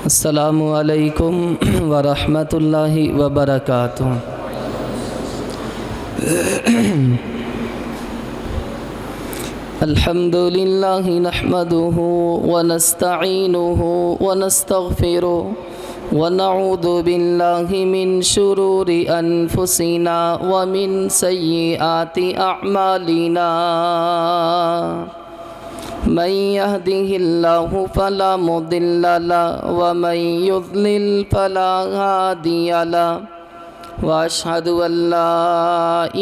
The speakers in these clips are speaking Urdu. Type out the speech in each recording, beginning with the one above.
السلام علیکم ورحمۃ اللہ وبرکاتہ۔ الحمد للہ نحمدہ ونستعینہ ونستغفرہ ونعوذ باللہ من شرور انفسنا ومن سیئات اعمالنا، من يهده الله فلا مضل له ومن يضلل فلا هادي له، وأشهد أن لا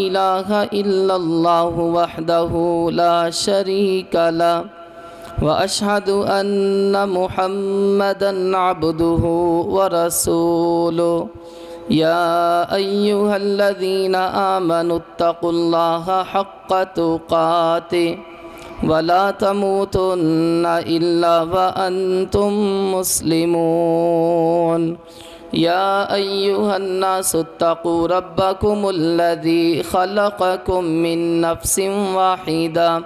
إله إلا الله وحده لا شريك له، وأشهد أن محمدا عبده ورسوله، يا أيها الذين آمنوا اتقوا الله حق تقاته ولا تموتن إلا وأنتم مسلمون، يا أيها الناس اتقوا ربكم الذي خلقكم من نفس واحدة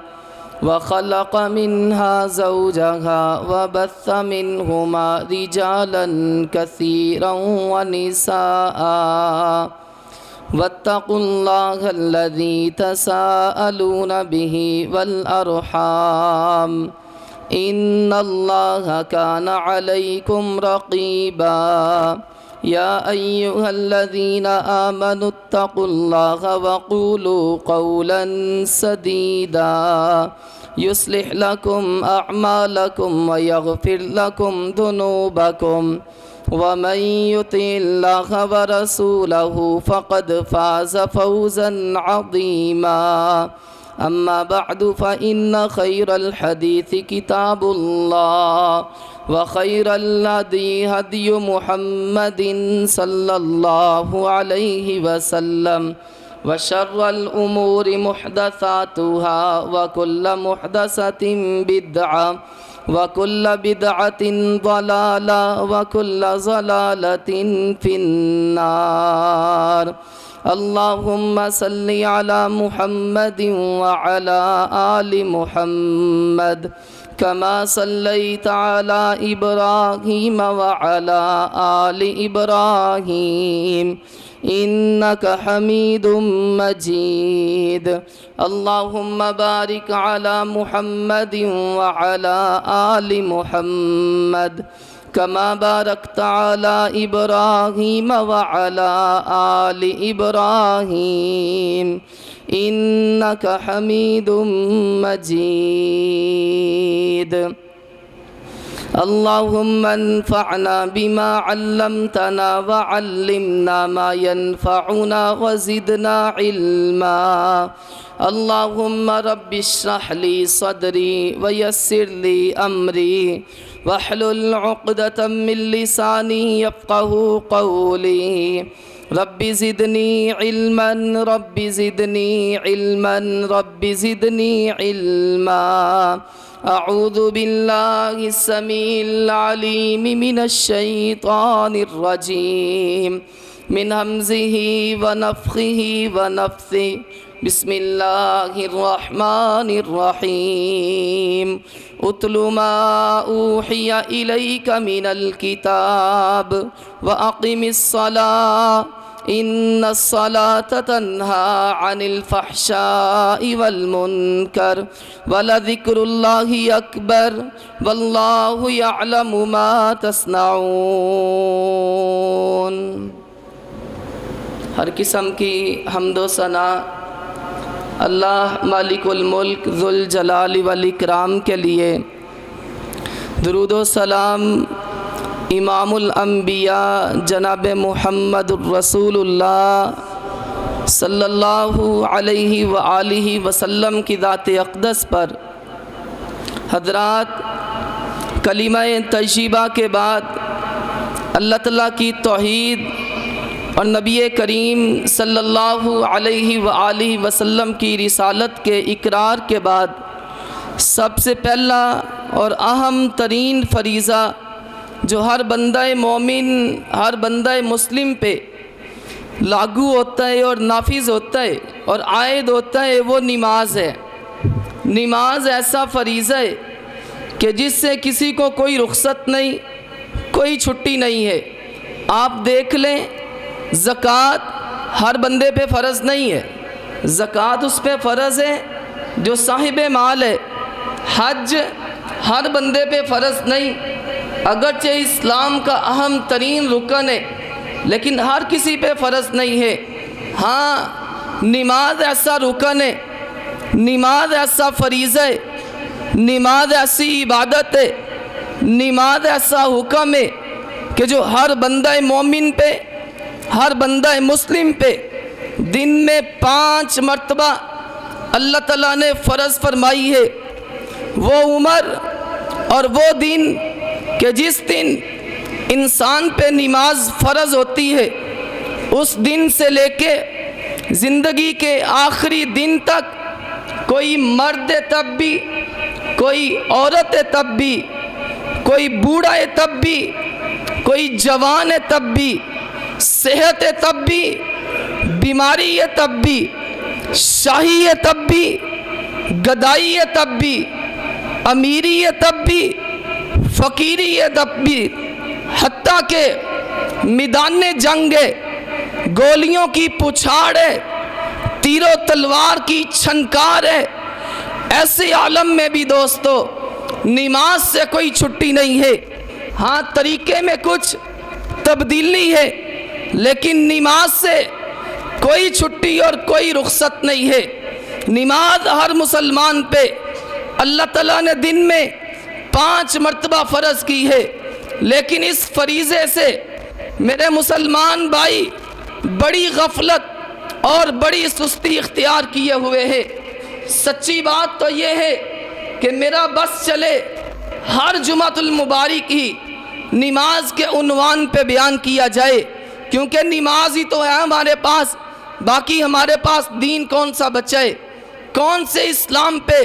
وخلق منها زوجها وبث منهما رجالا كثيرا ونساء، واتقوا الله الذي تساءلون به والأرحام، إن الله كان عليكم رقيبا، يا أيها الذين آمنوا اتقوا الله وقولوا قولا سديدا يصلح لكم أعمالكم ويغفر لكم ذنوبكم، ومن يطع الله ورسوله فقد فاز فوزا عظيما، أما بعد فإن خير الحديث كتاب الله، وخير الهدي هدي محمد صلى الله عليه وسلم، وشر الأمور محدثاتها، وكل محدثة بدعة، وكل بدعة ضلالة، وكل ضلالة في النار۔ اللهم صل على محمد وعلى آل محمد كما صليت على إبراهيم وعلى آل إبراهيم إنك حميد مجيد۔ اللهم بارك على محمد وعلى آل محمد كما باركت على إبراهيم وعلى آل إبراهيم إنك حميد مجيد۔ اللهم انفعنا بما علمتنا وعلمنا ما ينفعنا وزدنا علما۔ اللهم رب اشرح لي صدري ويسر لي أمري واحلل عقدة من لساني يفقه قولي، رب زدني علما، رب زدني علما، رب زدني علما۔ أعوذ بالله السميع العليم من الشيطان الرجيم، من همزه ونفخه ونفثه، بسم الله الرحمن الرحيم۔ اتل ما أوحي إليك من الكتاب وأقم الصلاة إن الصلاة تنهى عن الفحشاء والمنكر ولذكر الله أكبر والله يعلم ما تصنعون۔ ہر قسم کی حمد و ثنا اللہ مالک الملک ذوالجلال والاکرام کے لیے، درود و سلام امام الانبیاء جناب محمد الرسول اللہ صلی اللہ علیہ وآلہ وسلم کی ذات اقدس پر۔ حضرات، کلمہ طیبہ کے بعد اللہ تعالیٰ کی توحید اور نبی کریم صلی اللہ علیہ وآلہ وسلم کی رسالت کے اقرار کے بعد سب سے پہلا اور اہم ترین فریضہ جو ہر بندہ مومن، ہر بندہ مسلم پہ لاگو ہوتا ہے اور نافذ ہوتا ہے اور عائد ہوتا ہے، وہ نماز ہے۔ نماز ایسا فریضہ ہے کہ جس سے کسی کو کوئی رخصت نہیں، کوئی چھٹی نہیں ہے۔ آپ دیکھ لیں زکوٰۃ ہر بندے پہ فرض نہیں ہے، زکوٰۃ اس پہ فرض ہے جو صاحب مال ہے۔ حج ہر بندے پہ فرض نہیں، اگرچہ اسلام کا اہم ترین رکن ہے لیکن ہر کسی پہ فرض نہیں ہے۔ ہاں نماز ایسا رکن ہے، نماز ایسا فریضہ ہے، نماز ایسی عبادت ہے، نماز ایسا حکم ہے کہ جو ہر بندہ مومن پہ، ہر بندہ مسلم پہ دن میں 5 مرتبہ اللہ تعالیٰ نے فرض فرمائی ہے۔ وہ عمر اور وہ دن کہ جس دن انسان پہ نماز فرض ہوتی ہے، اس دن سے لے کے زندگی کے آخری دن تک کوئی مرد ہے تب بھی، کوئی عورت ہے تب بھی، کوئی بوڑھا ہے تب بھی، کوئی جوان ہے تب بھی، صحت ہے تب بھی، بیماری ہے تب بھی، شاہی ہے تب بھی، گدائی ہے تب بھی، امیری ہے تب بھی، فقیری ہے تب بھی، حتیٰ کہ میدان جنگ ہے، گولیوں کی پچھاڑ ہے، تیر و تلوار کی چھنکار ہے، ایسے عالم میں بھی دوستو نماز سے کوئی چھٹی نہیں ہے۔ ہاں طریقے میں کچھ تبدیلی ہے لیکن نماز سے کوئی چھٹی اور کوئی رخصت نہیں ہے۔ نماز ہر مسلمان پہ اللہ تعالیٰ نے دن میں 5 مرتبہ فرض کی ہے، لیکن اس فریضے سے میرے مسلمان بھائی بڑی غفلت اور بڑی سستی اختیار کیے ہوئے ہیں۔ سچی بات تو یہ ہے کہ میرا بس چلے ہر جمعۃ المبارک ہی نماز کے عنوان پہ بیان کیا جائے، کیونکہ نماز ہی تو ہے ہمارے پاس، باقی ہمارے پاس دین کون سا بچا ہے، کون سے اسلام پہ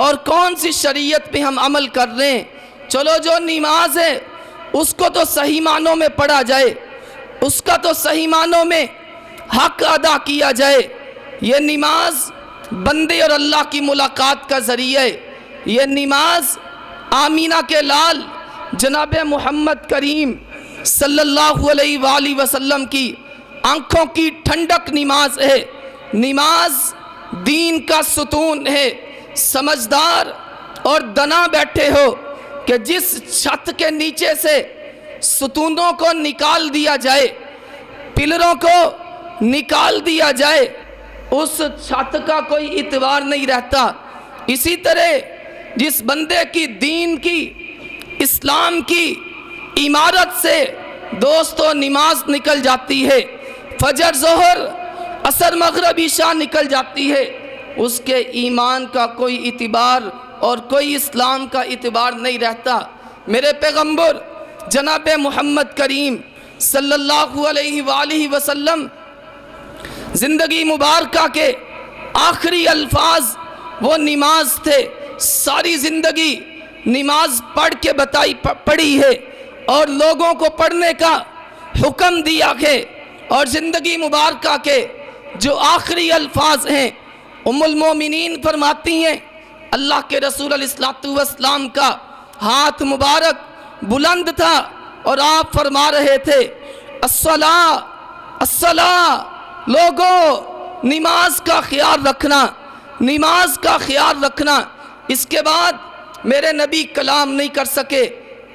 اور کون سی شریعت پہ ہم عمل کر رہے ہیں۔ چلو جو نماز ہے اس کو تو صحیح معنوں میں پڑھا جائے، اس کا تو صحیح معنوں میں حق ادا کیا جائے۔ یہ نماز بندے اور اللہ کی ملاقات کا ذریعہ ہے، یہ نماز آمینہ کے لال جناب محمد کریم صلی اللہ علیہ وآلہ وسلم کی آنکھوں کی ٹھنڈک نماز ہے۔ نماز دین کا ستون ہے۔ سمجھدار اور دنا بیٹھے ہو کہ جس چھت کے نیچے سے ستونوں کو نکال دیا جائے، پلروں کو نکال دیا جائے، اس چھت کا کوئی اعتبار نہیں رہتا۔ اسی طرح جس بندے کی دین کی، اسلام کی عمارت سے دوستو نماز نکل جاتی ہے، فجر ظہر عصر مغرب عشاء نکل جاتی ہے، اس کے ایمان کا کوئی اعتبار اور کوئی اسلام کا اعتبار نہیں رہتا۔ میرے پیغمبر جناب محمد کریم صلی اللہ علیہ وآلہ وسلم زندگی مبارکہ کے آخری الفاظ وہ نماز تھے۔ ساری زندگی نماز پڑھ کے پڑھی ہے اور لوگوں کو پڑھنے کا حکم دیا ہے، اور زندگی مبارکہ کے جو آخری الفاظ ہیں ام المومنین فرماتی ہیں، اللہ کے رسول علیہ السلام کا ہاتھ مبارک بلند تھا اور آپ فرما رہے تھے الصلاۃ الصلاۃ، لوگوں نماز کا خیال رکھنا، نماز کا خیال رکھنا۔ اس کے بعد میرے نبی کلام نہیں کر سکے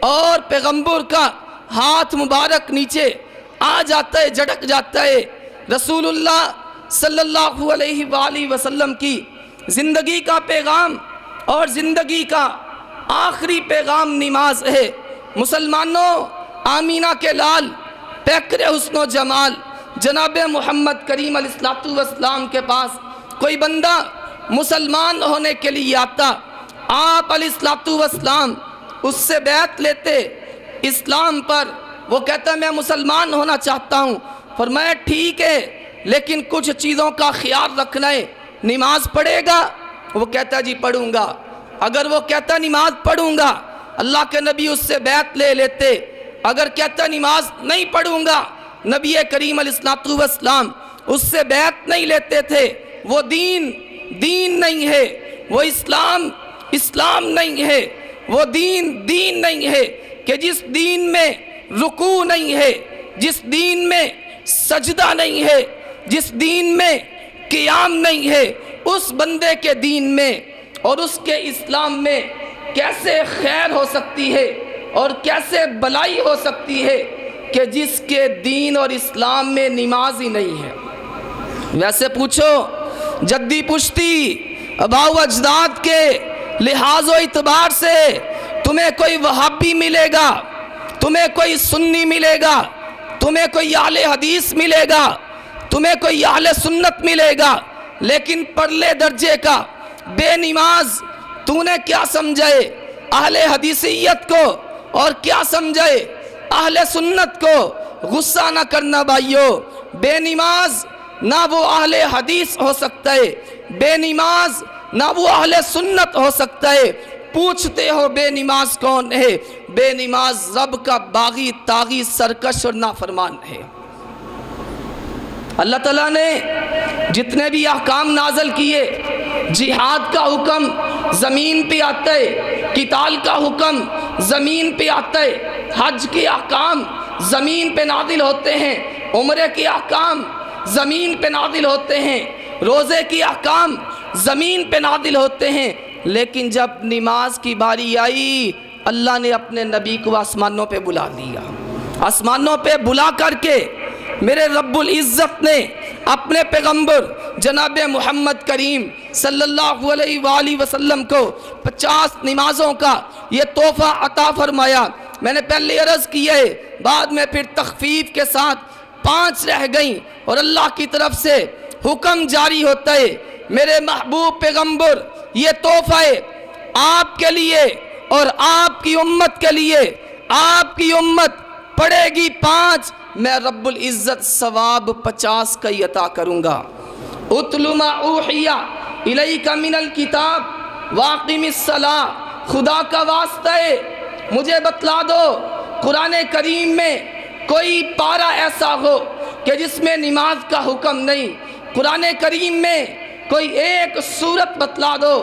اور پیغمبر کا ہاتھ مبارک نیچے آ جاتا ہے، جھٹک جاتا ہے۔ رسول اللہ صلی اللہ علیہ وآلہ وسلم کی زندگی کا پیغام اور زندگی کا آخری پیغام نماز ہے۔ مسلمانوں، آمینہ کے لال پیکر حسن و جمال جناب محمد کریم علیہ السلام کے پاس کوئی بندہ مسلمان ہونے کے لیے آتا، آپ علیہ السلام اس سے بیعت لیتے اسلام پر، وہ کہتا میں مسلمان ہونا چاہتا ہوں۔ فرمایا ٹھیک ہے لیکن کچھ چیزوں کا خیال رکھنا ہے، نماز پڑھے گا؟ وہ کہتا جی پڑھوں گا۔ اگر وہ کہتا نماز پڑھوں گا، اللہ کے نبی اس سے بیعت لے لیتے۔ اگر کہتا نماز نہیں پڑھوں گا، نبی کریم علیہ السلام اس سے بیعت نہیں لیتے تھے۔ وہ دین نہیں ہے، وہ اسلام نہیں ہے، وہ دین نہیں ہے کہ جس دین میں رکوع نہیں ہے، جس دین میں سجدہ نہیں ہے، جس دین میں قیام نہیں ہے، اس بندے کے دین میں اور اس کے اسلام میں کیسے خیر ہو سکتی ہے اور کیسے بلائی ہو سکتی ہے کہ جس کے دین اور اسلام میں نماز ہی نہیں ہے۔ ویسے پوچھو جدی پشتی آباء و اجداد کے لحاظ و اعتبار سے تمہیں کوئی وہابی ملے گا، تمہیں کوئی سنی ملے گا، تمہیں کوئی اہل حدیث ملے گا، تمہیں کوئی اہل سنت ملے گا، لیکن پرلے درجے کا بے نماز تو نے کیا سمجھے اہل حدیثیت کو اور کیا سمجھے اہل سنت کو؟ غصہ نہ کرنا بھائیو، بے نماز نہ وہ اہل حدیث ہو سکتا ہے، بے نماز نہ وہ اہل سنت ہو سکتا ہے۔ پوچھتے ہو بے نماز کون ہے؟ بے نماز رب کا باغی، طاغی، سرکش اور نافرمان ہے۔ اللہ تعالیٰ نے جتنے بھی احکام نازل کیے، جہاد کا حکم زمین پہ آتا ہے، قتال کا حکم زمین پہ آتا ہے، حج کے احکام زمین پہ نازل ہوتے ہیں، عمرے کے احکام زمین پہ نازل ہوتے ہیں، روزے کے احکام زمین پہ نازل ہوتے ہیں، لیکن جب نماز کی باری آئی اللہ نے اپنے نبی کو آسمانوں پہ بلا لیا۔ آسمانوں پہ بلا کر کے میرے رب العزت نے اپنے پیغمبر جناب محمد کریم صلی اللہ علیہ وآلہ وسلم کو 50 نمازوں کا یہ تحفہ عطا فرمایا۔ میں نے پہلے عرض کیا ہے، بعد میں پھر تخفیف کے ساتھ 5 رہ گئیں اور اللہ کی طرف سے حکم جاری ہوتا ہے، میرے محبوب پیغمبر یہ تحفہ ہے آپ کے لیے اور آپ کی امت کے لیے۔ آپ کی امت پڑھے گی 5، میں رب العزت ثواب 50 کا ہی عطا کروں گا۔ اتل ما اوحی الیک من الکتاب واقم الصلاۃ، خدا کا واسطہ ہے مجھے بتلا دو قرآن کریم میں کوئی پارہ ایسا ہو کہ جس میں نماز کا حکم نہیں، قرآن کریم میں کوئی ایک سورت بتلا دو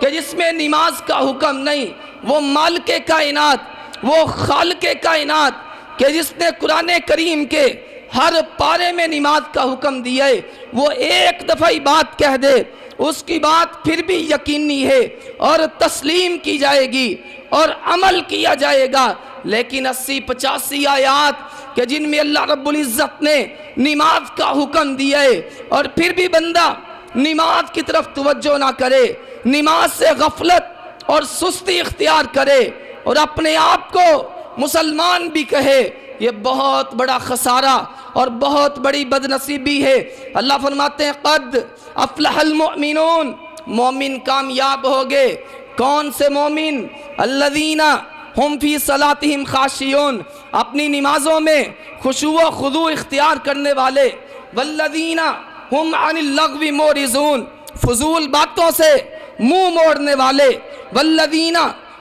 کہ جس میں نماز کا حکم نہیں۔ وہ مالک کائنات، وہ خالق کائنات کہ جس نے قرآن کریم کے ہر پارے میں نماز کا حکم دیا ہے، وہ ایک دفعہ ہی بات کہہ دے، اس کی بات پھر بھی یقینی ہے اور تسلیم کی جائے گی اور عمل کیا جائے گا۔ لیکن 80-85 آیات کہ جن میں اللہ رب العزت نے نماز کا حکم دیا ہے اور پھر بھی بندہ نماز کی طرف توجہ نہ کرے، نماز سے غفلت اور سستی اختیار کرے اور اپنے آپ کو مسلمان بھی کہے، یہ بہت بڑا خسارہ اور بہت بڑی بدنصیبی ہے۔ اللہ فرماتے ہیں قد افلح المؤمنون، مومن کامیاب ہو گئے۔ کون سے مومن؟ الذین ہم فی صلاتہم خاشعون، اپنی نمازوں میں خشوع و خضوع اختیار کرنے والے۔ والذین ہم عن اللغو معرضون، فضول باتوں سے منہ موڑنے والے۔ والذین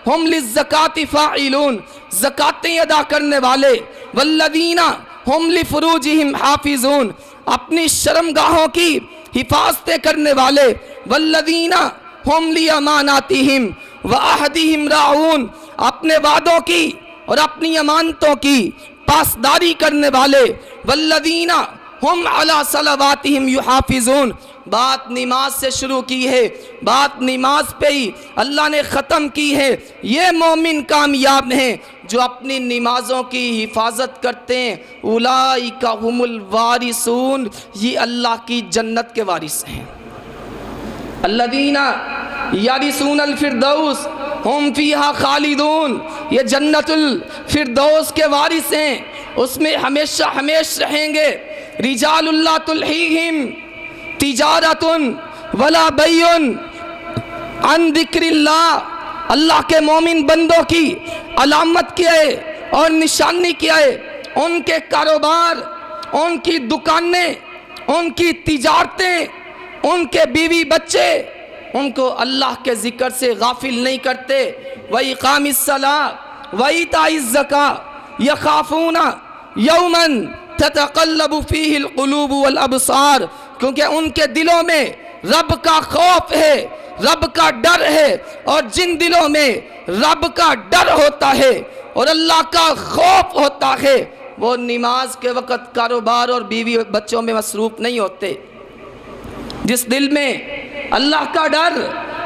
ہم للزکاۃ فاعلون، زکاتیں ادا کرنے والے۔ والذین ہم لفروجہم حافظون، اپنی شرمگاہوں کی حفاظتیں کرنے والے۔ والذین ہم لاماناتہم وعہدہم راعون، اپنے وعدوں کی اور اپنی امانتوں کی پاسداری کرنے والے۔ والذین ہم علی صلواتہم یحافظون، بات نماز سے شروع کی ہے، بات نماز پہ ہی اللہ نے ختم کی ہے۔ یہ مومن کامیاب ہیں جو اپنی نمازوں کی حفاظت کرتے ہیں۔ اولئک هم الوارثون، یہ اللہ کی جنت کے وارث ہیں۔ الذین یرثون الفردوس ہم فیہا خالدون، یہ جنت الفردوس کے وارث ہیں، اس میں ہمیشہ ہمیشہ رہیں گے۔ رجال لا تلہیہم تجارت ولا بیع عن ذکر اللہ، اللہ کے مومن بندوں کی علامت کیا ہے اور نشانی کیا ہے؟ ان کے کاروبار، ان کی دکانیں، ان کی تجارتیں، ان کے بیوی بچے ان کو اللہ کے ذکر سے غافل نہیں کرتے۔ وَإِقَامِ الصَّلَاةِ وَإِيتَاءِ الزَّكَاةِ يَخَافُونَ يَوْمًا تَتَقَلَّبُ فِيهِ الْقُلُوبُ وَالْأَبْصَارُ، کیونکہ ان کے دلوں میں رب کا خوف ہے، رب کا ڈر ہے، اور جن دلوں میں رب کا ڈر ہوتا ہے اور اللہ کا خوف ہوتا ہے وہ نماز کے وقت کاروبار اور بیوی بچوں میں مصروف نہیں ہوتے۔ جس دل میں اللہ کا ڈر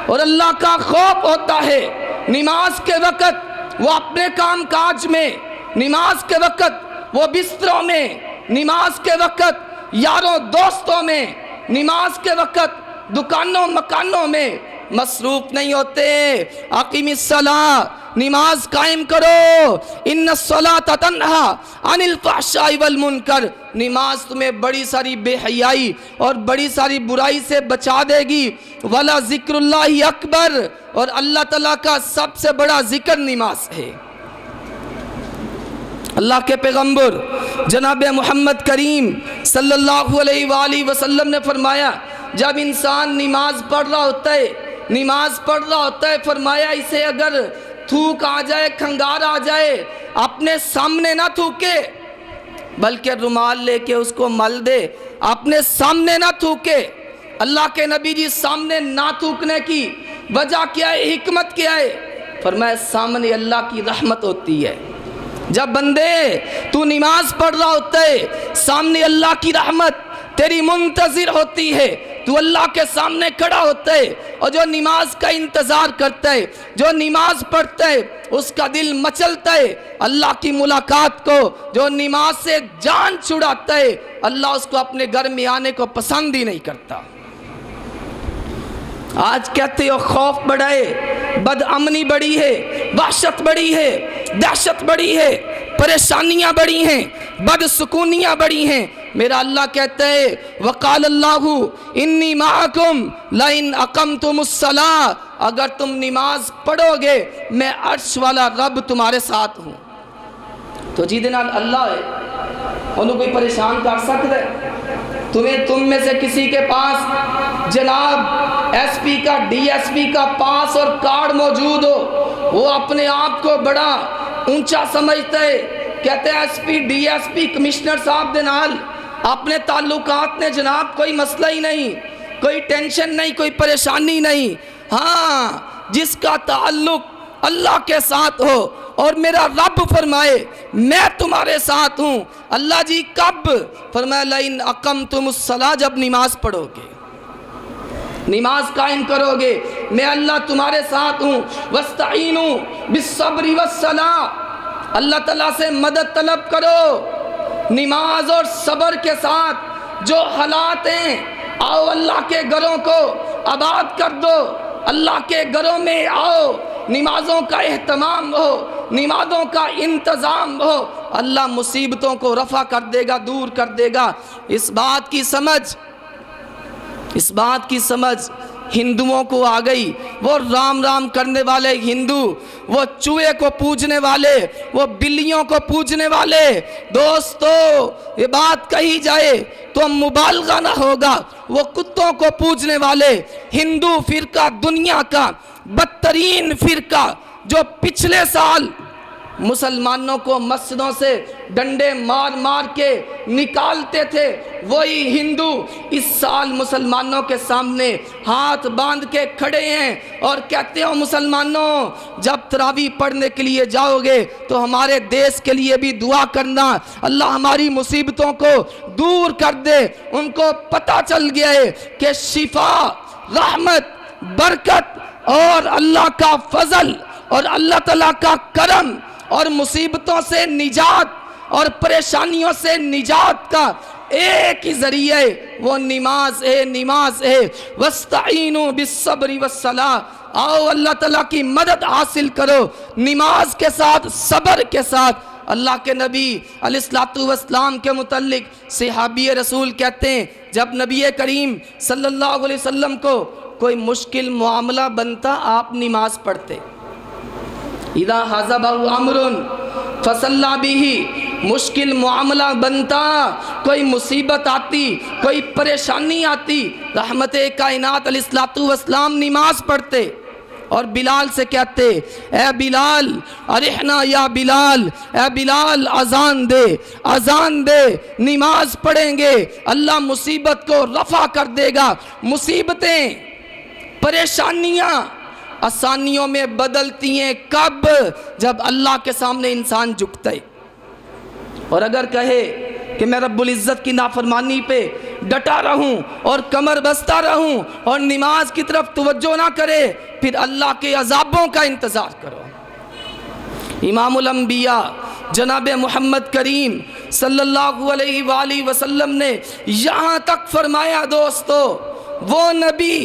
اور اللہ کا خوف ہوتا ہے نماز کے وقت وہ اپنے کام کاج میں، نماز کے وقت وہ بستروں میں، نماز کے وقت یاروں دوستوں میں، نماز کے وقت دکانوں مکانوں میں مصروف نہیں ہوتے۔ اقیم الصلاۃ، نماز قائم کرو، ان الصلاۃ تنہی عن الفحشاء والمنکر، نماز تمہیں بڑی ساری بے حیائی اور بڑی ساری برائی سے بچا دے گی۔ ولا ذکر اللہ اکبر، اور اللہ تعالیٰ کا سب سے بڑا ذکر نماز ہے۔ اللہ کے پیغمبر جناب محمد کریم صلی اللہ علیہ وآلہ وسلم نے فرمایا جب انسان نماز پڑھ رہا ہوتا ہے فرمایا اسے اگر تھوک آ جائے، کھنگار آ جائے، اپنے سامنے نہ تھوکے بلکہ رومال لے کے اس کو مل دے، اپنے سامنے نہ تھوکے۔ اللہ کے نبی جی سامنے نہ تھوکنے کی وجہ کیا ہے، حکمت کیا ہے؟ فرمایا سامنے اللہ کی رحمت ہوتی ہے۔ جب بندے تو نماز پڑھ رہا ہوتا ہے سامنے اللہ کی رحمت تیری منتظر ہوتی ہے، تو اللہ کے سامنے کھڑا ہوتا ہے اور جو نماز کا انتظار کرتا ہے، جو نماز پڑھتا ہے اس کا دل مچلتا ہے اللہ کی ملاقات کو۔ جو نماز سے جان چھڑاتا ہے اللہ اس کو اپنے گھر میں آنے کو پسند ہی نہیں کرتا۔ آج کہتے ہو خوف بڑھا ہے، بد امنی بڑی ہے، وحشت بڑی ہے، دہشت بڑی ہے، پریشانیاں بڑی ہیں، بد سکونیاں بڑی ہیں۔ میرا اللہ کہتا ہے وقال اللہ انی معکم لئن اقمتم الصلاۃ، اگر تم نماز پڑھو گے میں عرش والا رب تمہارے ساتھ ہوں۔ تو جی دنال اللہ ہے انہوں کوئی پریشان کر سکتا ہے؟ تم میں سے کسی کے پاس جناب ایس پی کا، ڈی ایس پی کا پاس اور کارڈ موجود ہو، وہ اپنے آپ کو بڑا اونچا سمجھتا ہے، کہتے ہیں S P D S P commissioner صاحب دے نال اپنے تعلقات میں جناب کوئی مسئلہ ہی نہیں، کوئی ٹینشن نہیں، کوئی پریشانی نہیں۔ ہاں جس کا تعلق اللہ کے ساتھ ہو اور میرا رب فرمائے میں تمہارے ساتھ ہوں۔ اللہ جی کب؟ فرمایا لئن اقمتم الصلاۃ، جب نماز پڑھو گے، نماز قائم کرو گے میں اللہ تمہارے ساتھ ہوں۔ واستعینوا بالصبر والصلاۃ، اللہ تعالیٰ سے مدد طلب کرو نماز اور صبر کے ساتھ۔ جو حالات ہیں آؤ اللہ کے گھروں کو آباد کر دو، اللہ کے گھروں میں آؤ، نمازوں کا اہتمام ہو، نمازوں کا انتظام ہو، اللہ مصیبتوں کو رفع کر دے گا، دور کر دے گا۔ اس بات کی سمجھ ہندوؤں کو آ گئی۔ وہ رام رام کرنے والے ہندو، وہ چوہے کو پوجنے والے، وہ بلیوں کو پوجنے والے، دوستو یہ بات کہی جائے تو مبالغہ نہ ہوگا، وہ کتوں کو پوجنے والے ہندو فرقہ دنیا کا بدترین فرقہ جو پچھلے سال مسلمانوں کو مسجدوں سے ڈنڈے مار مار کے نکالتے تھے، وہی ہندو اس سال مسلمانوں کے سامنے ہاتھ باندھ کے کھڑے ہیں اور کہتے ہو مسلمانوں جب تراویح پڑھنے کے لیے جاؤ گے تو ہمارے دیش کے لیے بھی دعا کرنا، اللہ ہماری مصیبتوں کو دور کر دے۔ ان کو پتہ چل گیا ہے کہ شفا، رحمت، برکت اور اللہ کا فضل اور اللہ تعالیٰ کا کرم اور مصیبتوں سے نجات اور پریشانیوں سے نجات کا ایک ہی ذریعہ ہے، وہ نماز ہے، نماز ہے۔ واستعینوا بالصبر والصلاۃ، آؤ اللہ تعالیٰ کی مدد حاصل کرو نماز کے ساتھ، صبر کے ساتھ۔ اللہ کے نبی علیہ الصلوۃ والسلام کے متعلق صحابی رسول کہتے ہیں جب نبی کریم صلی اللہ علیہ وسلم کو کوئی مشکل معاملہ بنتا آپ نماز پڑھتے۔ اذا حزبہ امر فصلی بہ، مشکل معاملہ بنتا، کوئی مصیبت آتی، کوئی پریشانی آتی، رحمت کائنات علیہ الصلوۃ والسلام نماز پڑھتے اور بلال سے کہتے اے بلال ارحنا یا بلال، اے بلال اذان دے، اذان دے، نماز پڑھیں گے اللہ مصیبت کو رفع کر دے گا۔ مصیبتیں، پریشانیاں آسانیوں میں بدلتی ہیں کب؟ جب اللہ کے سامنے انسان جھکتا ہے۔ اور اگر کہے کہ میں رب العزت کی نافرمانی پہ ڈٹا رہوں اور کمر بستہ رہوں اور نماز کی طرف توجہ نہ کرے، پھر اللہ کے عذابوں کا انتظار کرو۔ امام الانبیاء جناب محمد کریم صلی اللہ علیہ وآلہ وسلم نے یہاں تک فرمایا دوستو، وہ نبی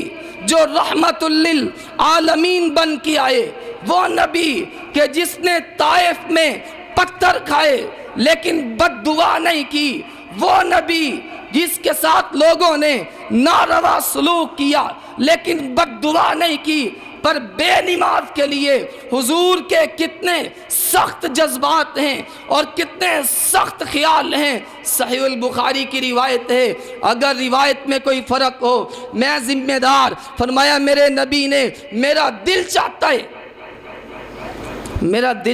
جو رحمت للعالمین بن کے آئے، وہ نبی کہ جس نے طائف میں پتھر کھائے لیکن بد دعا نہیں کی، وہ نبی جس کے ساتھ لوگوں نے ناروا سلوک کیا لیکن بد دعا نہیں کی، پر بے نماز کے لیے حضور کے کتنے سخت جذبات ہیں اور کتنے سخت خیال ہیں۔ صحیح البخاری کی روایت ہے، اگر روایت میں کوئی فرق ہو میں ذمہ دار۔ فرمایا میرے نبی نے میرا دل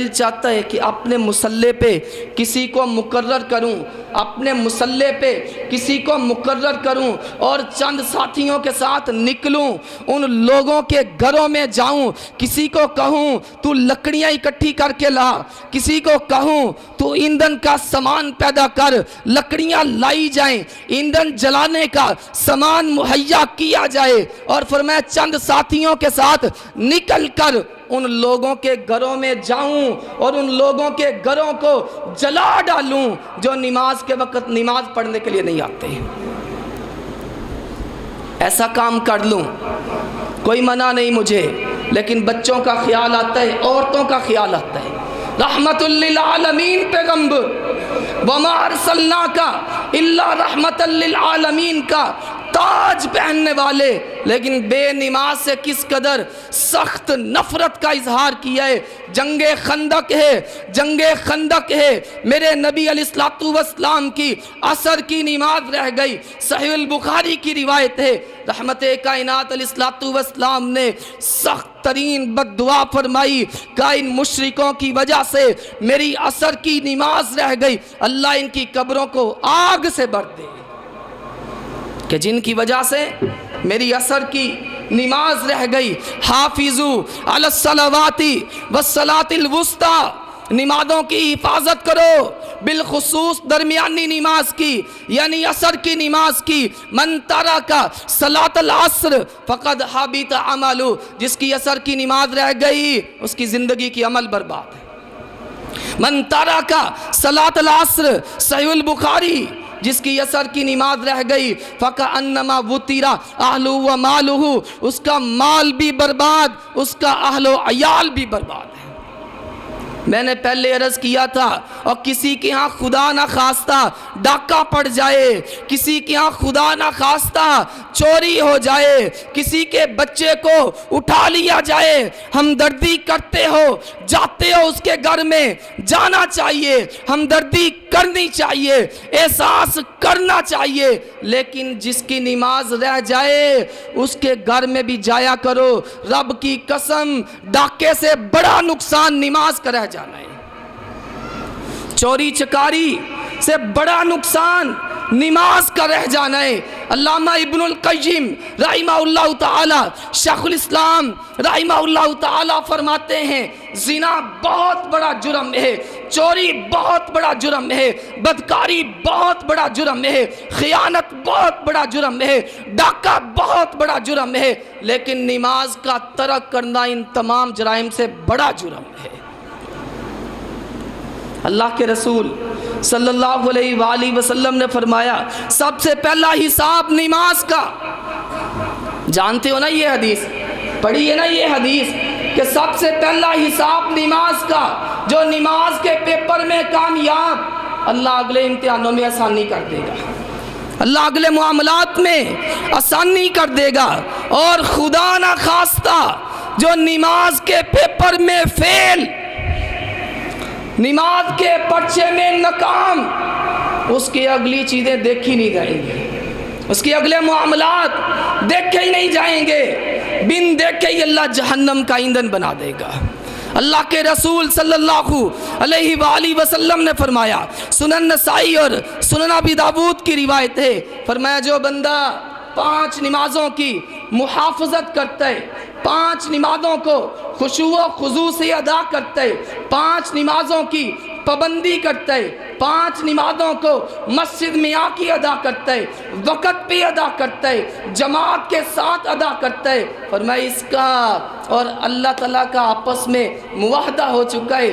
چاہتا ہے کہ اپنے مصلی پہ کسی کو مقرر کروں، اپنے مصلی پہ کسی کو مقرر کروں اور چند ساتھیوں کے ساتھ نکلوں، ان لوگوں کے گھروں میں جاؤں، کسی کو کہوں تو لکڑیاں اکٹھی کر کے لا، کسی کو کہوں تو ایندھن کا سامان پیدا کر، لکڑیاں لائی جائیں، ایندھن جلانے کا سامان مہیا کیا جائے، اور فرمایا چند ساتھیوں کے ساتھ نکل کر ان لوگوں کے گھروں میں جاؤں اور ان لوگوں کے گھروں کو جلا ڈالوں جو نماز کے وقت نماز پڑھنے کے لیے نہیں آتے۔ ایسا کام کر لوں، کوئی منع نہیں مجھے، لیکن بچوں کا خیال آتا ہے، عورتوں کا خیال آتا ہے۔ رحمت للعالمین پیغمبر وما ارسلناک الا رحمت للعالمین کا تاج پہننے والے، لیکن بے نماز سے کس قدر سخت نفرت کا اظہار کیا ہے۔ جنگ خندق ہے، میرے نبی علیہ السلام کی عصر کی نماز رہ گئی۔ صحیح البخاری کی روایت ہے، رحمت کائنات علیہ السلام نے سخت ترین بد دعا فرمائی کہ ان مشرکوں کی وجہ سے میری عصر کی نماز رہ گئی، اللہ ان کی قبروں کو آگ سے بھر دے، کہ جن کی وجہ سے میری عصر کی نماز رہ گئی۔ حافظو علی الصلوات والصلاۃ الوسطی، نمازوں کی حفاظت کرو، بالخصوص درمیانی نماز کی یعنی عصر کی نماز کی۔ من ترک صلاۃ العصر فقد حبط عملہ، جس کی عصر کی نماز رہ گئی اس کی زندگی کی عمل برباد ہے۔ من ترک صلاۃ العصر، صحیح البخاری، جس کی عصر کی نماز رہ گئی فَكَأَنَّمَا وُتِرَ أَهْلُهُ وَمَالُهُ، اس کا مال بھی برباد، اس کا اہل و عیال بھی برباد ہے۔ میں نے پہلے عرض کیا تھا، اور کسی کے ہاں خدا نہ خواستہ ڈاکہ پڑ جائے، کسی کے ہاں خدا نہ خواستہ چوری ہو جائے، کسی کے بچے کو اٹھا لیا جائے، ہمدردی کرتے ہو، جاتے ہو اس کے گھر میں، جانا چاہیے، ہمدردی کرنی چاہیے، احساس کرنا چاہیے، لیکن جس کی نماز رہ جائے اس کے گھر میں بھی جایا کرو۔ رب کی قسم، ڈاکے سے بڑا نقصان نماز کا رہ جانا ہے، چوری چکاری سے بڑا نقصان نماز کا رہ جانا ہے۔ علامہ ابن القیم رحمہ اللہ تعالی، شیخ الاسلام رحمہ اللہ تعالی فرماتے ہیں زنا بہت بڑا جرم ہے، چوری بہت بڑا جرم ہے، بدکاری بہت بڑا جرم ہے، خیانت بہت بڑا جرم ہے، ڈاکہ بہت بڑا جرم ہے، لیکن نماز کا ترک کرنا ان تمام جرائم سے بڑا جرم ہے۔ اللہ کے رسول صلی اللہ علیہ وآلہ وسلم نے فرمایا سب سے پہلا حساب نماز کا۔ جانتے ہو نا یہ حدیث، پڑھی ہے نا یہ حدیث کہ سب سے پہلا حساب نماز کا۔ جو نماز کے پیپر میں کامیاب، اللہ اگلے امتحانوں میں آسانی کر دے گا، اللہ اگلے معاملات میں آسانی کر دے گا۔ اور خدا نہ خواستہ جو نماز کے پیپر میں فیل، نماز کے پرچے میں ناکام، اس کی اگلی چیزیں دیکھی نہیں جائیں گی، اس کی اگلے معاملات دیکھے ہی نہیں جائیں گے، بن دیکھے ہی اللہ جہنم کا ایندھن بنا دے گا۔ اللہ کے رسول صلی اللہ علیہ وآلہ وسلم نے فرمایا، سنن نسائی اور سنن ابی داؤد کی روایت ہے، فرمایا جو بندہ 5 نمازوں کی محافظت کرتا ہے، 5 نمازوں کو خشوع و خضوع سے ادا کرتا ہے، 5 نمازوں کی پابندی کرتا ہے، 5 نمازوں کو مسجد میں آ کے ادا کرتا ہے، وقت پہ ادا کرتا ہے، جماعت کے ساتھ ادا کرتا ہے۔ فرمایا اس کا اور اللہ تعالیٰ کا آپس میں معاہدہ ہو چکا ہے،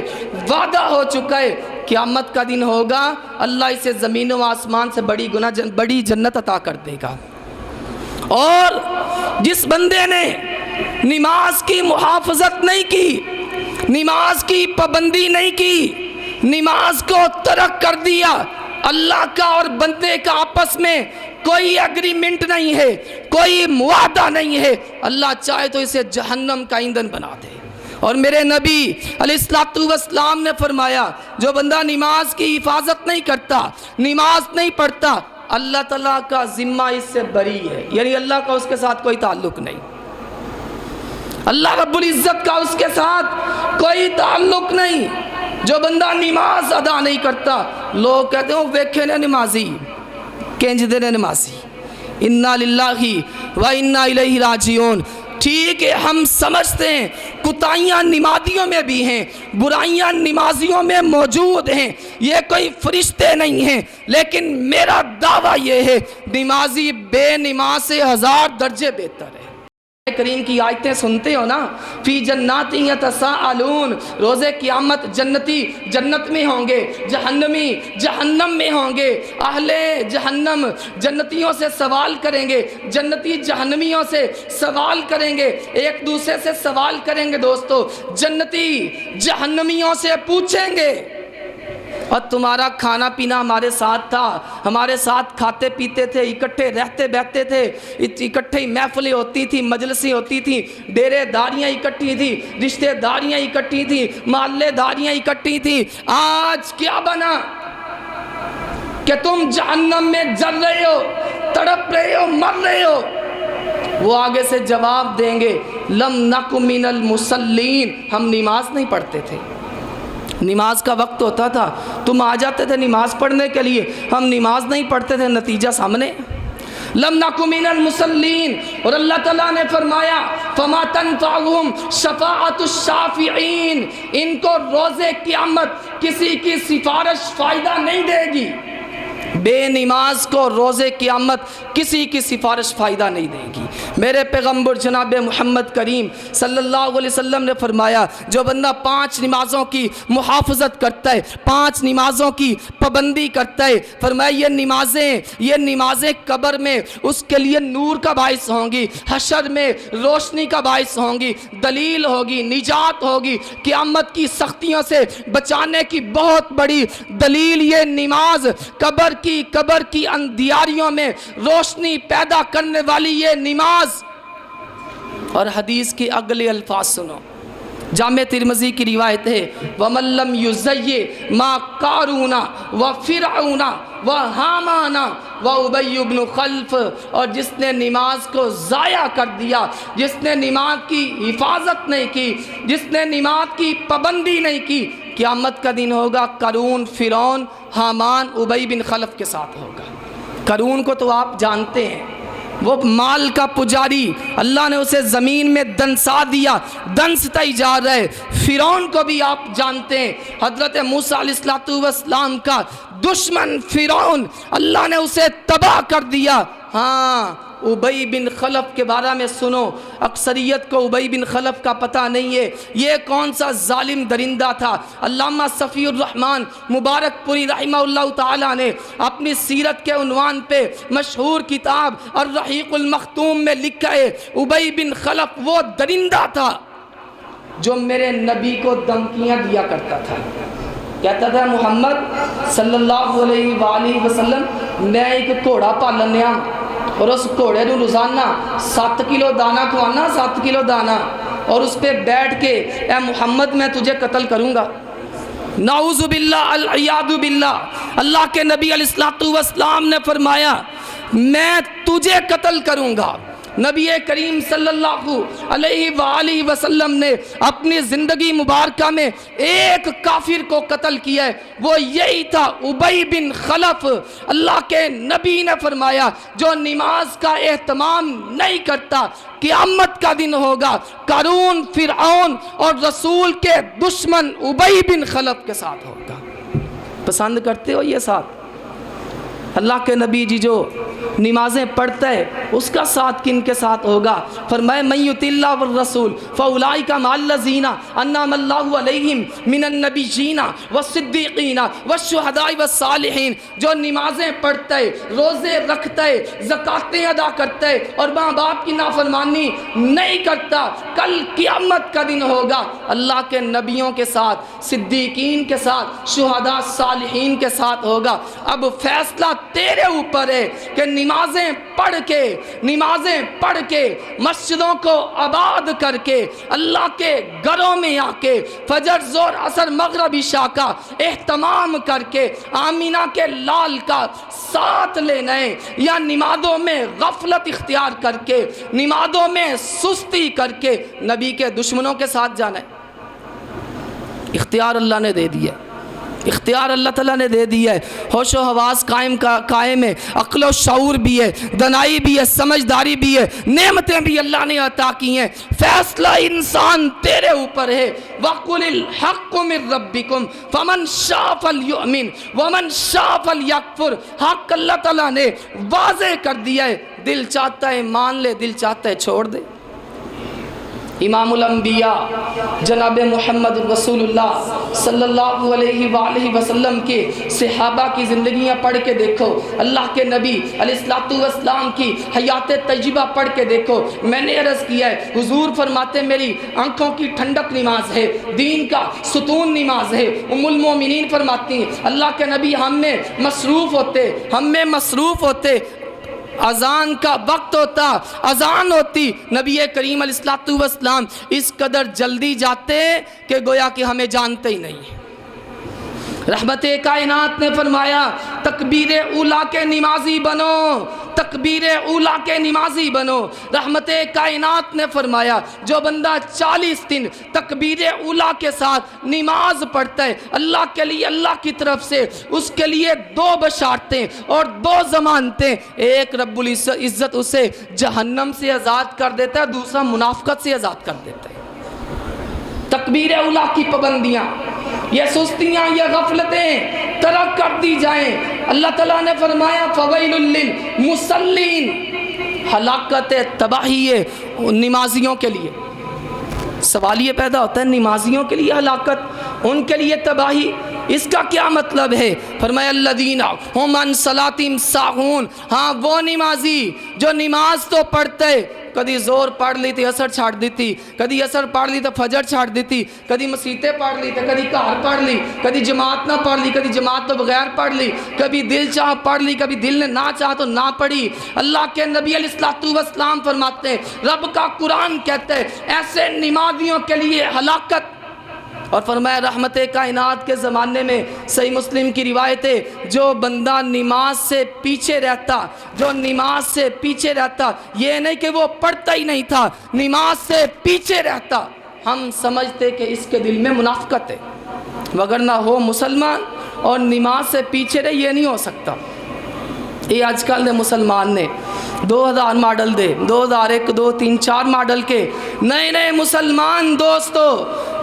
وعدہ ہو چکا ہے، قیامت کا دن ہوگا اللہ اسے زمین و آسمان سے بڑی جنت عطا کر دے گا۔ اور جس بندے نے نماز کی محافظت نہیں کی، نماز کی پابندی نہیں کی، نماز کو ترک کر دیا، اللہ کا اور بندے کا آپس میں کوئی اگریمنٹ نہیں ہے، کوئی معاہدہ نہیں ہے، اللہ چاہے تو اسے جہنم کا ایندھن بنا دے۔ اور میرے نبی علیہ السلام نے فرمایا جو بندہ نماز کی حفاظت نہیں کرتا، نماز نہیں پڑھتا، اللہ تعالیٰ کا ذمہ اس سے بری ہے، یعنی اللہ کا اس کے ساتھ کوئی تعلق نہیں، اللہ رب العزت کا اس کے ساتھ کوئی تعلق نہیں۔ جو بندہ نماز ادا نہیں کرتا، لوگ کہتے ہیں ویکھے نے نمازی کینج دے نے نمازی، انا للہ و انا الیہ راجعون۔ ٹھیک ہے، ہم سمجھتے ہیں کوتاہیاں نمازیوں میں بھی ہیں، برائیاں نمازیوں میں موجود ہیں، یہ کوئی فرشتے نہیں ہیں، لیکن میرا دعویٰ یہ ہے نمازی بے نماز سے 1000 درجے بہتر ہے۔ کریم کی آیتیں سنتے ہو نا، فی جنات یتساءلون، روز قیامت جنتی جنت میں ہوں گے، جہنمی جہنم میں ہوں گے، اہل جہنم جنتیوں سے سوال کریں گے، جنتی جہنمیوں سے سوال کریں گے، ایک دوسرے سے سوال کریں گے۔ دوستو جنتی جہنمیوں سے پوچھیں گے اور تمہارا کھانا پینا ہمارے ساتھ تھا، ہمارے ساتھ کھاتے پیتے تھے، اکٹھے رہتے بیٹھتے تھے، اکٹھے محفلیں ہوتی تھی، مجلسیں ہوتی تھی، ڈیرے داریاں اکٹھی تھی، رشتہ داریاں اکٹھی تھی، محلے داریاں اکٹھی تھی، آج کیا بنا کہ تم جہنم میں جل رہے ہو، تڑپ رہے ہو، مر رہے ہو؟ وہ آگے سے جواب دیں گے لم نک من المصلین، ہم نماز نہیں پڑھتے تھے، نماز کا وقت ہوتا تھا تم آ جاتے تھے نماز پڑھنے کے لیے، ہم نماز نہیں پڑھتے تھے، نتیجہ سامنے لم نکو من المصلین۔ اور اللہ تعالیٰ نے فرمایا فما تنفعهم شفاعت الشافعین، ان کو روز قیامت کسی کی سفارش فائدہ نہیں دے گی، بے نماز کو روز قیامت کسی کی سفارش فائدہ نہیں دے گی۔ میرے پیغمبر جناب محمد کریم صلی اللہ علیہ وسلم نے فرمایا جو بندہ 5 نمازوں کی محافظت کرتا ہے، 5 نمازوں کی پابندی کرتا ہے، فرمایا یہ نمازیں قبر میں اس کے لیے نور کا باعث ہوں گی، حشر میں روشنی کا باعث ہوں گی، دلیل ہوگی، نجات ہوگی، قیامت کی سختیوں سے بچانے کی بہت بڑی دلیل یہ نماز، قبر کی اندھیاریوں میں روشنی پیدا کرنے والی یہ نماز۔ اور حدیث کی اگلے الفاظ سنو، جامع ترمذی کی روایت ہے وَمَن لَّمْ يُزَيِّ مَا قَارُونَ وَفِرْعَوْنَ وَحَامَانَ وَأُبَيُّ بْنُ خَلْف، اور جس نے نماز کو ضائع کر دیا، جس نے نماز کی حفاظت نہیں کی، جس نے نماز کی پابندی نہیں کی، قیامت کا دن ہوگا قارون، فرعون، حامان، ابی بن خلف کے ساتھ ہوگا۔ قارون کو تو آپ جانتے ہیں، وہ مال کا پجاری، اللہ نے اسے زمین میں دنسا دیا، دنستا ہی جا رہا ہے۔ فرعون کو بھی آپ جانتے ہیں، حضرت موسیٰ علیہ السلام کا دشمن فرعون، اللہ نے اسے تباہ کر دیا۔ ہاں ابی بن خلف کے بارے میں سنو، اکثریت کو ابی بن خلف کا پتہ نہیں ہے، یہ کون سا ظالم درندہ تھا۔ علامہ صفی الرحمن مبارک پوری رحمہ اللہ تعالیٰ نے اپنی سیرت کے عنوان پہ مشہور کتاب الرحیق المختوم میں لکھا ہے ابی بن خلف وہ درندہ تھا جو میرے نبی کو دھمکیاں دیا کرتا تھا، کہتا تھا محمد صلی اللہ علیہ وآلہ وسلم میں ایک گھوڑا پالنیا اور اس گھوڑے نو روزانہ 7 کلو دانہ کھوانا، 7 کلو دانہ، اور اس پہ بیٹھ کے اے محمد میں تجھے قتل کروں گا۔ نعوذ باللہ العیاذ باللہ، اللہ کے نبی علیہ السلام نے فرمایا میں تجھے قتل کروں گا، نبی کریم صلی اللہ علیہ وآلہ وسلم نے اپنی زندگی مبارکہ میں ایک کافر کو قتل کیا ہے، وہ یہی تھا ابی بن خلف۔ اللہ کے نبی نے فرمایا جو نماز کا اہتمام نہیں کرتا قیامت کا دن ہوگا قارون، فرعون اور رسول کے دشمن ابی بن خلف کے ساتھ ہوگا۔ پسند کرتے ہو یہ ساتھ؟ اللہ کے نبی جی جو نمازیں پڑھتا ہے اس کا ساتھ کن کے ساتھ ہوگا؟ فرمائے من یطع اللہ والرسول فاولئک مع الذین انعم اللہ علیہم من النبیین والصدیقین والشہداء والصالحین۔ جو نمازیں پڑھتا ہے، روزے رکھتا ہے، زکاتیں ادا کرتا ہے اور ماں باپ کی نافرمانی نہیں کرتا، کل قیامت کا دن ہوگا اللہ کے نبیوں کے ساتھ، صدیقین کے ساتھ، شہداء صالحین کے ساتھ ہوگا۔ اب فیصلہ تیرے اوپر ہے کہ نمازیں پڑھ کے مسجدوں کو آباد کر کے اللہ کے گھروں میں آ کے فجر، ظہر، عصر، مغرب، عشاء کا اہتمام کر کے آمینہ کے لال کا ساتھ لینا ہے، یا نمازوں میں غفلت اختیار کر کے، نمازوں میں سستی کر کے نبی کے دشمنوں کے ساتھ جانا ہے۔ اختیار اللہ نے دے دیا، اختیار اللہ تعالیٰ نے دے دیا ہے۔ ہوش و حواس قائم ہے، عقل و شعور بھی ہے، دانائی بھی ہے، سمجھداری بھی ہے، نعمتیں بھی اللہ نے عطا کی ہیں۔ فیصلہ انسان تیرے اوپر ہے۔ وَقُلِ الْحَقُّ مِن رَبِّكُمْ فَمَنْ شَاءَ فَلْيُؤْمِنْ وَمَنْ شَاءَ فَلْيَكْفُرْ۔ حق اللہ تعالیٰ نے واضح کر دیا ہے، دل چاہتا ہے مان لے، دل چاہتا ہے چھوڑ دے۔ امام الانبیاء جناب محمد رسول اللہ صلی اللہ علیہ وآلہ وسلم کے صحابہ کی زندگیاں پڑھ کے دیکھو، اللہ کے نبی علیہ السلام کی حیات طیبہ پڑھ کے دیکھو۔ میں نے عرض کیا ہے، حضور فرماتے میری آنکھوں کی ٹھنڈک نماز ہے، دین کا ستون نماز ہے۔ ام المومنین فرماتی ہیں اللہ کے نبی ہم میں مصروف ہوتے، اذان کا وقت ہوتا، اذان ہوتی، نبی کریم علیہ السلام اس قدر جلدی جاتے کہ گویا کہ ہمیں جانتے ہی نہیں۔ رحمت کائنات نے فرمایا تکبیر اولا کے نمازی بنو، تکبیر اولا کے نمازی بنو۔ رحمت کائنات نے فرمایا جو بندہ 40 دن تکبیر اولا کے ساتھ نماز پڑھتا ہے، اللہ کے لیے، اللہ کی طرف سے اس کے لیے 2 بشارتیں اور 2 ضمانتیں، ایک رب العزت اسے جہنم سے آزاد کر دیتا ہے، دوسرا منافقت سے آزاد کر دیتا ہے۔ تکبیر اولا کی پابندیاں، یہ سستیاں، یہ غفلتیں ترک کر دی جائیں۔ اللہ تعالیٰ نے فرمایا فویل للمصلین، ہلاکت تباہی ہے نمازیوں کے لیے۔ سوال یہ پیدا ہوتا ہے نمازیوں کے لیے ہلاکت، ان کے لیے تباہی، اس کا کیا مطلب ہے؟ فرمایا الذین ھم عن صلاتہم ساہون، ہاں وہ نمازی جو نماز تو پڑھتے، کدی زور پڑھ لی تھی اثر چھاڑ دیتی، کدی اثر پڑھ لی تو فجر چھاڑ دیتی، کدی مسیتیں پڑھ لی تو کدی کہر پڑھ لی، کدی جماعت نہ پڑھ لی، کدی جماعت تو بغیر پڑھ لی، کبھی دل چاہ پڑھ لی، کبھی دل نے نہ چاہ تو نہ پڑھی۔ اللہ کے نبی علیہ السلام فرماتے ہیں، رب کا قرآن کہتے ہیں ایسے نمازیوں کے لیے ہلاکت۔ اور فرمایا رحمت کائنات کے زمانے میں صحیح مسلم کی روایت ہے، جو بندہ نماز سے پیچھے رہتا، یہ نہیں کہ وہ پڑھتا ہی نہیں تھا، نماز سے پیچھے رہتا، ہم سمجھتے کہ اس کے دل میں منافقت ہے، وگرنہ ہو مسلمان اور نماز سے پیچھے رہے، یہ نہیں ہو سکتا۔ یہ آج کل مسلمان نے 2000 ماڈل دے، 2001، 2، 3، 4 ماڈل کے نئے مسلمان دوستو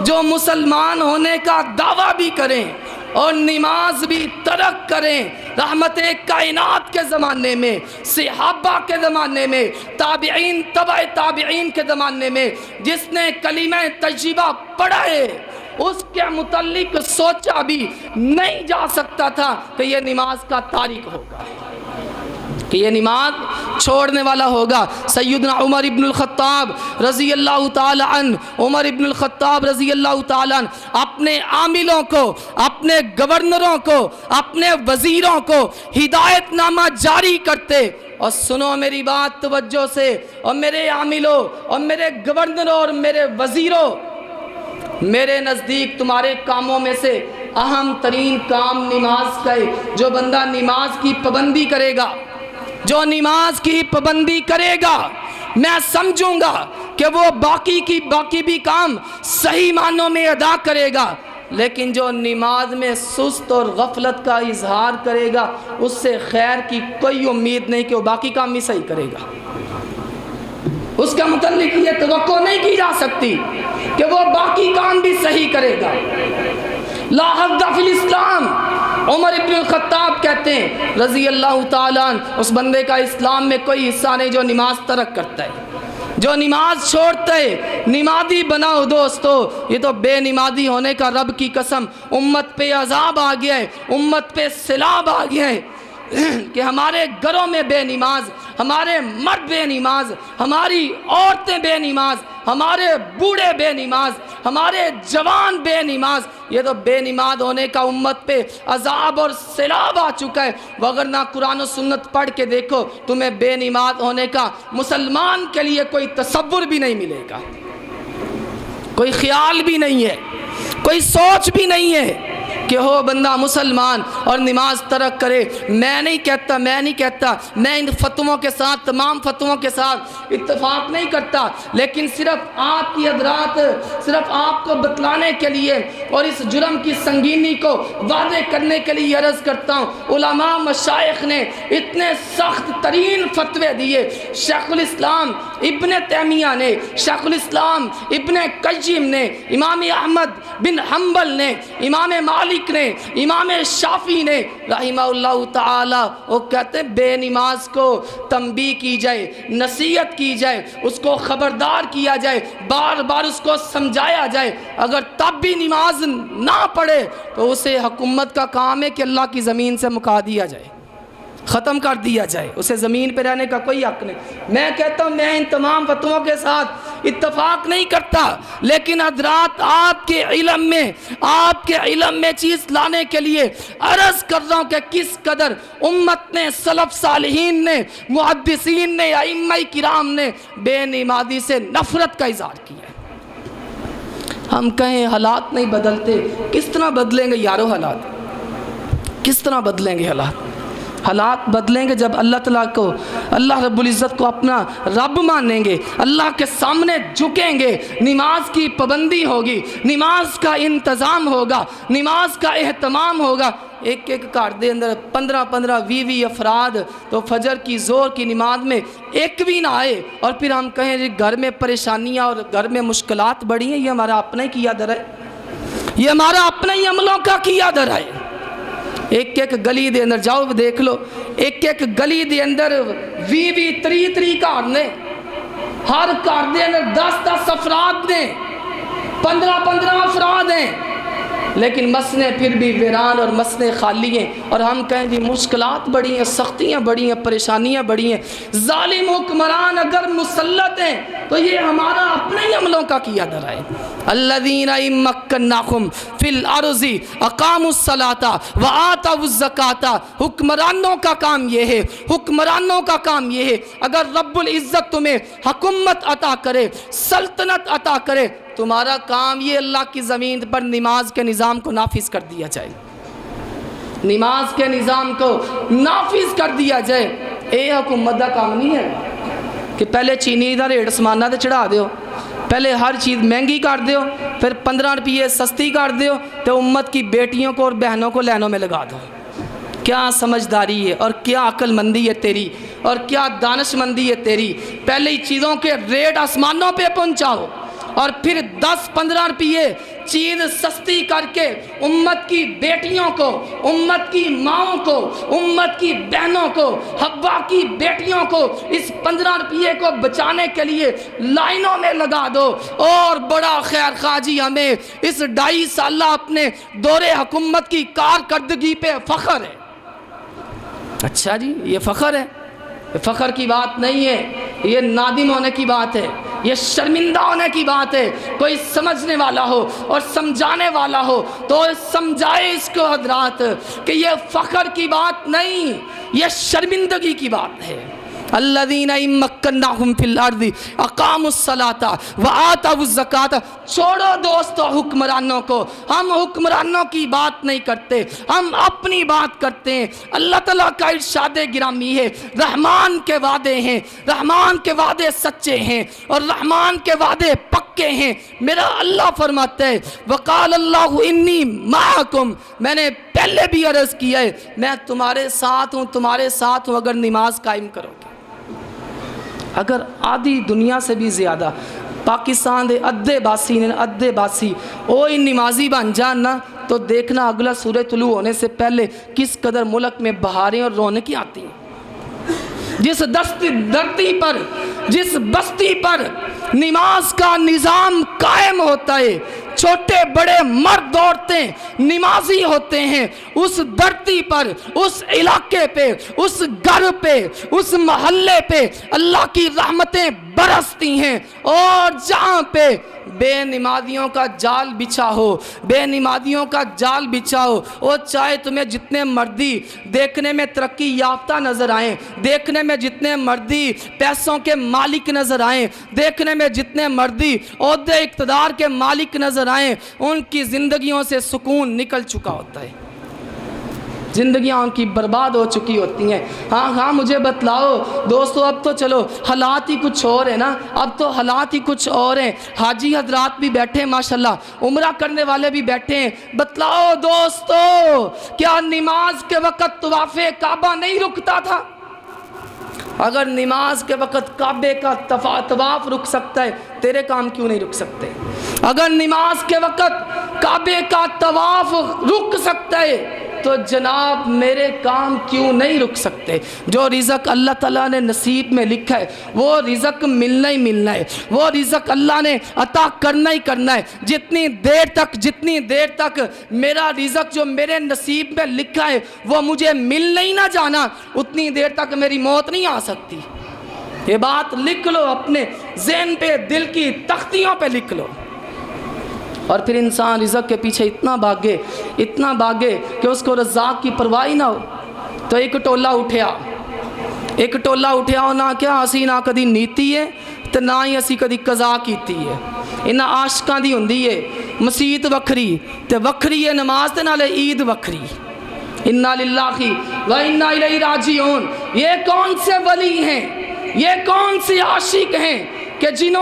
جو مسلمان ہونے کا دعویٰ بھی کریں اور نماز بھی ترک کریں، رحمت کائنات کے زمانے میں، صحابہ کے زمانے میں، تابعین، تبع تابعین کے زمانے میں جس نے کلمہ طیبہ پڑھا ہے، اس کے متعلق سوچا بھی نہیں جا سکتا تھا کہ یہ نماز کا تارک ہوگا، کہ یہ نماز چھوڑنے والا ہوگا۔ سیدنا عمر ابن الخطاب رضی اللہ تعالی عنہ، عمر ابن الخطاب رضی اللہ تعالی عنہ اپنے عاملوں کو، اپنے گورنروں کو، اپنے وزیروں کو ہدایت نامہ جاری کرتے، اور سنو میری بات توجہ سے، اور میرے عاملوں اور میرے گورنروں اور میرے وزیروں، میرے نزدیک تمہارے کاموں میں سے اہم ترین کام نماز کا ہے۔ جو بندہ نماز کی پابندی کرے گا، جو نماز کی پابندی کرے گا، میں سمجھوں گا کہ وہ باقی بھی کام صحیح معنوں میں ادا کرے گا، لیکن جو نماز میں سست اور غفلت کا اظہار کرے گا اس سے خیر کی کوئی امید نہیں کہ وہ باقی کام بھی صحیح کرے گا۔ اس کا متعلق یہ توقع نہیں کی جا سکتی کہ وہ باقی کام بھی صحیح کرے گا۔ لا حد فی الاسلام، عمر ابن الخطاب کہتے ہیں رضی اللہ تعالیٰ عنہ، اس بندے کا اسلام میں کوئی حصہ نہیں جو نماز ترک کرتا ہے، جو نماز چھوڑتا ہے۔ نمازی بناؤ دوستو، یہ تو بے نمازی ہونے کا رب کی قسم امت پہ عذاب آ گیا ہے، امت پہ سیلاب آ گیا ہے کہ ہمارے گھروں میں بے نماز، ہمارے مرد بے نماز، ہماری عورتیں بے نماز، ہمارے بوڑھے بے نماز، ہمارے جوان بے نماز۔ یہ تو بے نماز ہونے کا امت پہ عذاب اور سیلاب آ چکا ہے، وگرنہ قرآن و سنت پڑھ کے دیکھو تمہیں بے نماز ہونے کا مسلمان کے لیے کوئی تصور بھی نہیں ملے گا، کوئی خیال بھی نہیں ہے، کوئی سوچ بھی نہیں ہے کہ ہو بندہ مسلمان اور نماز ترک کرے۔ میں نہیں کہتا میں ان فتووں کے ساتھ، تمام فتووں کے ساتھ اتفاق نہیں کرتا، لیکن صرف آپ کی حضرات، صرف آپ کو بتلانے کے لیے اور اس جرم کی سنگینی کو واضح کرنے کے لیے عرض کرتا ہوں۔ علماء مشائخ نے اتنے سخت ترین فتوے دیے، شیخ الاسلام ابن تیمیہ نے، شیخ الاسلام ابن قیم نے، امام احمد بن حنبل نے، امام مالک نے، امام شافعی نے رحمہ اللہ تعالی، وہ کہتے ہیں بے نماز کو تنبیہ کی جائے، نصیحت کی جائے، اس کو خبردار کیا جائے، بار بار اس کو سمجھایا جائے، اگر تب بھی نماز نہ پڑھے تو اسے حکومت کا کام ہے کہ اللہ کی زمین سے مکا دیا جائے، ختم کر دیا جائے، اسے زمین پہ رہنے کا کوئی حق نہیں۔ میں کہتا ہوں میں ان تمام فتووں کے ساتھ اتفاق نہیں کرتا، لیکن حضرات آپ کے علم میں چیز لانے کے لیے عرض کر رہا ہوں کہ کس قدر امت نے، سلف صالحین نے، محدثین نے، ائمہ کرام نے بے نمازی سے نفرت کا اظہار کیا ہے۔ ہم کہیں حالات نہیں بدلتے، کس طرح بدلیں گے یارو حالات، کس طرح بدلیں گے حالات؟ حالات بدلیں گے جب اللہ تعالیٰ کو، اللہ رب العزت کو اپنا رب مانیں گے، اللہ کے سامنے جھکیں گے، نماز کی پابندی ہوگی، نماز کا انتظام ہوگا، نماز کا اہتمام ہوگا۔ ایک گھر دے اندر 15 20 افراد تو فجر کی زور کی نماز میں ایک بھی نہ آئے، اور پھر ہم کہیں جی گھر میں پریشانیاں اور گھر میں مشکلات بڑی ہیں، یہ ہمارا اپنا ہی کیا در ہے، یہ ہمارا اپنا ہی عملوں کا کیا در ہے۔ ایک گلی دے اندر جاؤ دیکھ لو، ایک گلی دے اندر 20 30 گھر نے، ہر گھر دے اندر 10 افراد نے، 15 افراد ہیں، لیکن مسنے پھر بھی ویران اور مسنے خالی ہیں، اور ہم کہیں جی مشکلات بڑی ہیں، سختیاں بڑی ہیں، پریشانیاں بڑی ہیں۔ ظالم حکمران اگر مسلط ہیں تو یہ ہمارا اپنے ہی عملوں کا کیا در ہے۔ الذین ان مکناہم فی الارض اقاموا الصلاۃ وآتوا الزکاۃ، حکمرانوں کا کام یہ ہے، حکمرانوں کا کام یہ ہے، اگر رب العزت تمہیں حکومت عطا کرے، سلطنت عطا کرے، تمہارا کام یہ اللہ کی زمین پر نماز کے نظام کو نافذ کر دیا جائے، نماز کے نظام کو نافذ کر دیا جائے۔ اے حکومت کا کام نہیں ہے کہ پہلے چینی دا ریٹ سمانہ تے چڑھا دیو، پہلے ہر چیز مہنگی کر دیو، پھر 15 روپے سستی کر دیو، تو امت کی بیٹیوں کو اور بہنوں کو لینوں میں لگا دو۔ کیا سمجھداری ہے اور کیا عقل مندی ہے تیری، اور کیا دانش مندی ہے تیری۔ پہلے ہی چیزوں کے ریٹ آسمانوں پہ پہنچاؤ، اور پھر 10-15 روپے چیز سستی کر کے امت کی بیٹیوں کو، امت کی ماؤں کو، امت کی بہنوں کو، حوا کی بیٹیوں کو اس 15 روپے کو بچانے کے لیے لائنوں میں لگا دو۔ اور بڑا خیر خواہ جی ہمیں اس 2.5 سالہ اپنے دور حکومت کی کارکردگی پہ فخر ہے۔ اچھا جی یہ فخر ہے، یہ فخر کی بات نہیں ہے، یہ نادم ہونے کی بات ہے، یہ شرمندہ ہونے کی بات ہے۔ کوئی سمجھنے والا ہو اور سمجھانے والا ہو تو سمجھائے اس کو حضرات کہ یہ فخر کی بات نہیں، یہ شرمندگی کی بات ہے۔ الذین ان مکناہم فی الارض اقاموا الصلاۃ وآتوا الزکاۃ. چھوڑو دوستو حکمرانوں کو، ہم حکمرانوں کی بات نہیں کرتے، ہم اپنی بات کرتے ہیں. اللہ تعالیٰ کا ارشاد گرامی ہے، رحمان کے وعدے ہیں، رحمان کے وعدے سچے ہیں اور رحمان کے وعدے پکے ہیں. میرا اللہ فرماتا ہے وقال اللہ انی معکم، میں نے پہلے بھی عرض کیا ہے میں تمہارے ساتھ ہوں، تمہارے ساتھ ہوں اگر نماز قائم کرو گے. اگر آدھی دنیا سے بھی زیادہ پاکستان دے ادھے باسی نے ادھے باسی اوہی نمازی بن جان نا تو دیکھنا اگلا سورج طلوع ہونے سے پہلے کس قدر ملک میں بہاریں اور رونقیں آتی ہیں. جس دھرتی پر، جس بستی پر نماز کا نظام قائم ہوتا ہے، چھوٹے بڑے مرد عورتیں نمازی ہوتے ہیں، اس دھرتی پر، اس علاقے پہ، اس گھر پہ، اس محلے پہ اللہ کی رحمتیں برستی ہیں. اور جہاں پہ بے نمازیوں کا جال بچھا ہو، بے نمازیوں کا جال بچھا ہو، وہ چاہے تمہیں جتنے مردی دیکھنے میں ترقی یافتہ نظر آئیں، دیکھنے میں جتنے مردی پیسوں کے مالک نظر آئیں، دیکھنے میں جتنے مردی عہدے اقتدار کے مالک نظر آئیں، ان کی زندگیوں سے سکون نکل چکا ہوتا ہے، زندگیاں ان کی برباد ہو چکی ہوتی ہیں. ہاں مجھے بتلاؤ دوستو، اب تو چلو حالات ہی کچھ اور ہیں نا، اب تو حالات ہی کچھ اور ہیں. حاجی حضرات بھی بیٹھے ہیں ماشاءاللہ، عمرہ کرنے والے بھی بیٹھے ہیں. بتلاؤ دوستو، کیا نماز کے وقت طواف کعبہ نہیں رکتا تھا؟ اگر نماز کے وقت کعبے کا طواف رک سکتا ہے، تیرے کام کیوں نہیں رک سکتے؟ اگر نماز کے وقت کعبے کا طواف رک سکتا ہے تو جناب میرے کام کیوں نہیں رک سکتے؟ جو رزق اللہ تعالیٰ نے نصیب میں لکھا ہے وہ رزق ملنا ہی ملنا ہے، وہ رزق اللہ نے عطا کرنا ہی کرنا ہے. جتنی دیر تک میرا رزق جو میرے نصیب میں لکھا ہے وہ مجھے مل نہیں نہ جانا، اتنی دیر تک میری موت نہیں آ سکتی. یہ بات لکھ لو، اپنے ذہن پہ، دل کی تختیوں پہ لکھ لو. اور پھر انسان رزق کے پیچھے اتنا بھاگے کہ اس کو رزاق کی پرواہ نہ ہو. تو ایک ٹولہ اٹھیا نہ کیا اسی نہ کدی نیتی ہے تو نہ ہی اسی کدی قضا کیتی ہے. انہاں عاشقاں دی ہوندی ہے مسیت وکھری تے وکھری ہے نماز تے نالے عید وکھری. انا للہ و انا الیہ راجعون. یہ کون سے ولی ہیں، یہ کون سے عاشق ہیں کہ جن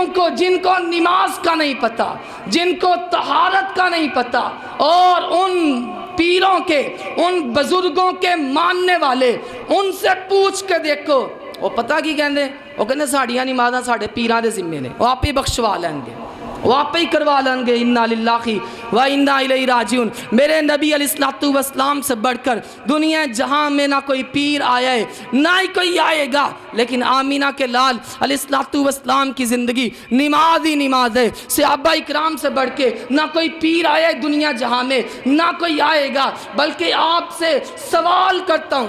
کو نماز کا نہیں پتہ، جن کو طہارت کا نہیں پتہ، اور ان پیروں کے، ان بزرگوں کے ماننے والے، ان سے پوچھ کے دیکھو وہ پتہ کی کہندے، وہ کہندے ساڑیاں نمازاں ساڑے پیراں دے ذمے نے، وہ آپ ہی بخشوا لیں گے، وہ آپ ہی کروا لیں گے. انا للہ و انا الیہ راجعون. میرے نبی علیہ الصلوۃ والسلام سے بڑھ کر دنیا جہاں میں نہ کوئی پیر آیا ہے نہ ہی کوئی آئے گا، لیکن آمینہ کے لال علیہ الصلوۃ والسلام کی زندگی نماز ہی نماز ہے. صحابہ اکرام سے بڑھ کے نہ کوئی پیر آیا ہے دنیا جہاں میں، نہ کوئی آئے گا. بلکہ آپ سے سوال کرتا ہوں،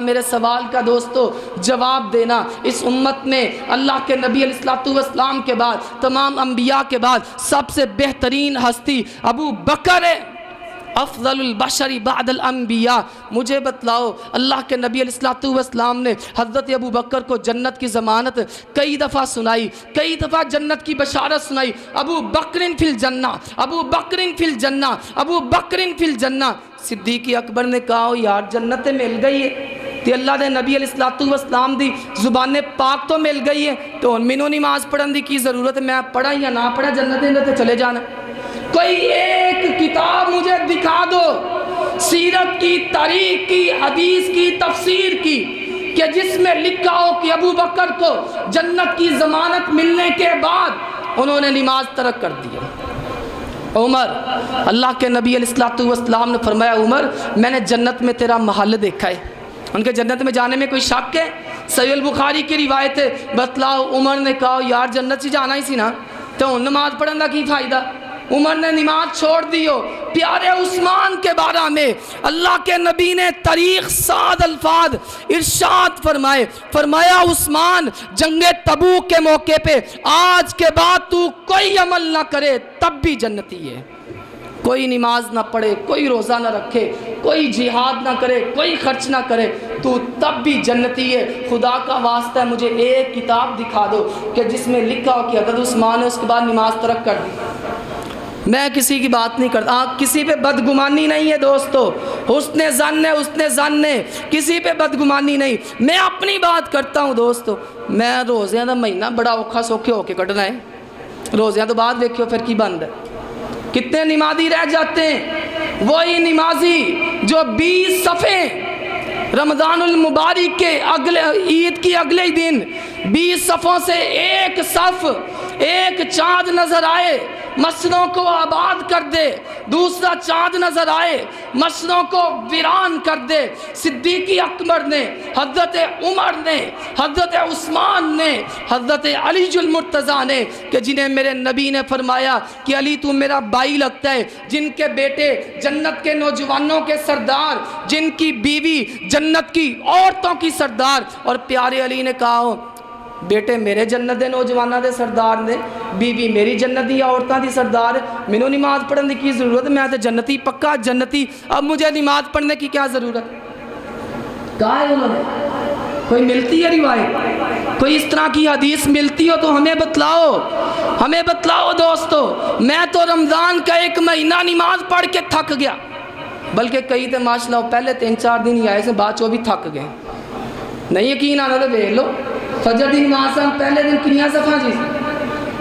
میرے سوال کا دوستو جواب دینا. اس امت میں اللہ کے نبی علیہ الصلوۃ والسلام کے بعد، تمام انبیاء کے بعد سب سے بہترین ہستی ابو بکر ہے، افضل البشر بعد الانبیاء. مجھے بتلاؤ اللہ کے نبی علیہ الصلوۃ والسلام نے حضرت ابو بکر کو جنت کی ضمانت کئی دفعہ سنائی، کئی دفعہ جنت کی بشارت سنائی. ابو بکر فی الجنہ، ابو بکر فی الجنہ، ابو بکر فی الجنہ. صدیق اکبر نے کہا یار جنت مل گئی ہے تے اللہ دے نبی علیہ الصلوۃ والسلام دی زبان پاک تو مل گئی ہے تو مینوں نماز پڑھن دی کی ضرورت ہے، میں پڑھا یا نہ پڑھا جنت میں چلے جانا. کوئی ایک کتاب مجھے دکھا دو سیرت کی، تاریخ کی، حدیث کی، تفسیر کی کہ جس میں لکھا ہو کہ ابو بکر کو جنت کی ضمانت ملنے کے بعد انہوں نے نماز ترک کر دیا. عمر، اللہ کے نبی علیہ الصلوۃ والسلام نے فرمایا عمر میں نے جنت میں تیرا محل دیکھا ہے. ان کے جنت میں جانے میں کوئی شک ہے؟ صحیح البخاری کی روایت ہے. بتلاؤ عمر نے کہا یار جنت سے جانا ہی سی نا تو نماز پڑھنے کا کی فائدہ؟ عمر نے نماز چھوڑ دیو. پیارے عثمان کے بارے میں اللہ کے نبی نے طریق سعد الفاظ ارشاد فرمایا عثمان جنگ تبوک کے موقع پہ آج کے بعد تو کوئی عمل نہ کرے تب بھی جنتی ہے. کوئی نماز نہ پڑھے، کوئی روزہ نہ رکھے، کوئی جہاد نہ کرے، کوئی خرچ نہ کرے، تو تب بھی جنتی ہے۔ خدا کا واسطہ ہے مجھے ایک کتاب دکھا دو کہ جس میں لکھا ہو کہ حضرت عثمان نے اس کے بعد نماز ترک کر دی۔ میں کسی کی بات نہیں کرتا، کسی پہ بدگمانی نہیں ہے دوستو، حسن ظن ہے، حسن ظن ہے، کسی پہ بدگمانی نہیں۔ میں اپنی بات کرتا ہوں دوستو، میں روزیاں دا مہینہ بڑا اوکھا سوکھے ہو کے کٹنا ہے، روزیاں تو بعد ویکھو پھر کی بند ہے۔ کتنے نمازی رہ جاتے ہیں، وہی نمازی جو 20 صفیں رمضان المبارک کے عید کی اگلے دن 20 صفوں سے ایک صف ایک چاند نظر آئے مسجدوں کو آباد کر دے، دوسرا چاند نظر آئے مسجدوں کو ویران کر دے۔ صدیق اکبر نے، حضرت عمر نے، حضرت عثمان نے، حضرت علی المرتضیٰ نے، کہ جنہیں میرے نبی نے فرمایا کہ علی تو میرا بھائی لگتا ہے، جن کے بیٹے جنت کے نوجوانوں کے سردار، جن کی بیوی جنت کی عورتوں کی سردار، اور پیارے علی نے کہا ہو بیٹے میرے جنت دے نوجوانہ دے سردار نے، بیوی میری جنت دی عورتاں دی سردار، مینوں نماز پڑھنے کی ضرورت، میں تے جنتی پکا جنتی، اب مجھے نماز پڑھنے کی کیا ضرورت؟ کہا ہے انہوں نے؟ کوئی ملتی ہے روایت؟ کوئی اس طرح کی حدیث ملتی ہو تو ہمیں بتلاؤ، ہمیں بتلاؤ دوستو۔ میں تو رمضان کا ایک مہینہ نماز پڑھ کے تھک گیا، بلکہ کئی تے ماشاءاللہ پہلے 3-4 دن ہی آئے سے بعد چو بھی تھک گئے۔ نہیں یقین آنا تو دیکھ لو، فجر دی نماز پہلے دن کنیاں صفحہ جی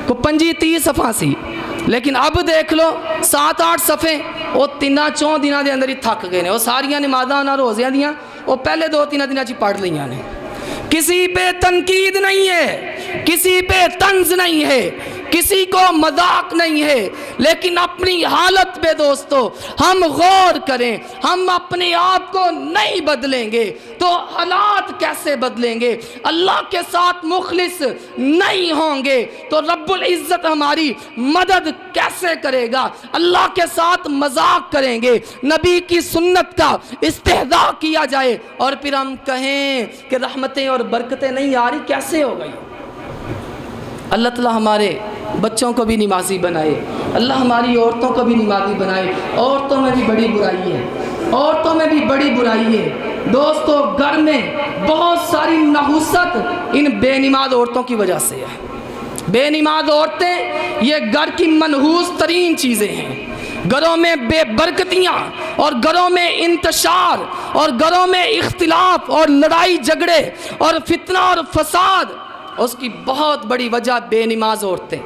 کو 25-30 صفحہ سی، لیکن اب دیکھ لو 7-8 صفحے، وہ 3-4 دنوں دے اندر ہی تھک گئے نے۔ وہ ساریاں نمازاں نہ روزیاں دیاں وہ پہلے 2-3 دنوں چ پڑھ لیاں نے۔ کسی پہ تنقید نہیں ہے، کسی پہ طنز نہیں ہے، کسی کو مذاق نہیں ہے، لیکن اپنی حالت پہ دوستو ہم غور کریں۔ ہم اپنے آپ کو نہیں بدلیں گے تو حالات کیسے بدلیں گے؟ اللہ کے ساتھ مخلص نہیں ہوں گے تو رب العزت ہماری مدد کیسے کرے گا؟ اللہ کے ساتھ مذاق کریں گے، نبی کی سنت کا استہزاء کیا جائے اور پھر ہم کہیں کہ رحمتیں اور برکتیں نہیں آ رہی، کیسے ہو گئی؟ اللہ تعالیٰ ہمارے بچوں کو بھی نمازی بنائے، اللہ ہماری عورتوں کو بھی نمازی بنائے۔ عورتوں میں بھی بڑی برائی ہے، عورتوں میں بھی بڑی برائی ہے دوستو۔ گھر میں بہت ساری نحوست ان بے نماز عورتوں کی وجہ سے ہے۔ بے نماز عورتیں یہ گھر کی منحوس ترین چیزیں ہیں، گھروں میں بے برکتیاں اور گھروں میں انتشار اور گھروں میں اختلاف اور لڑائی جھگڑے اور فتنہ اور فساد، اس کی بہت بڑی وجہ بے نماز عورتیں،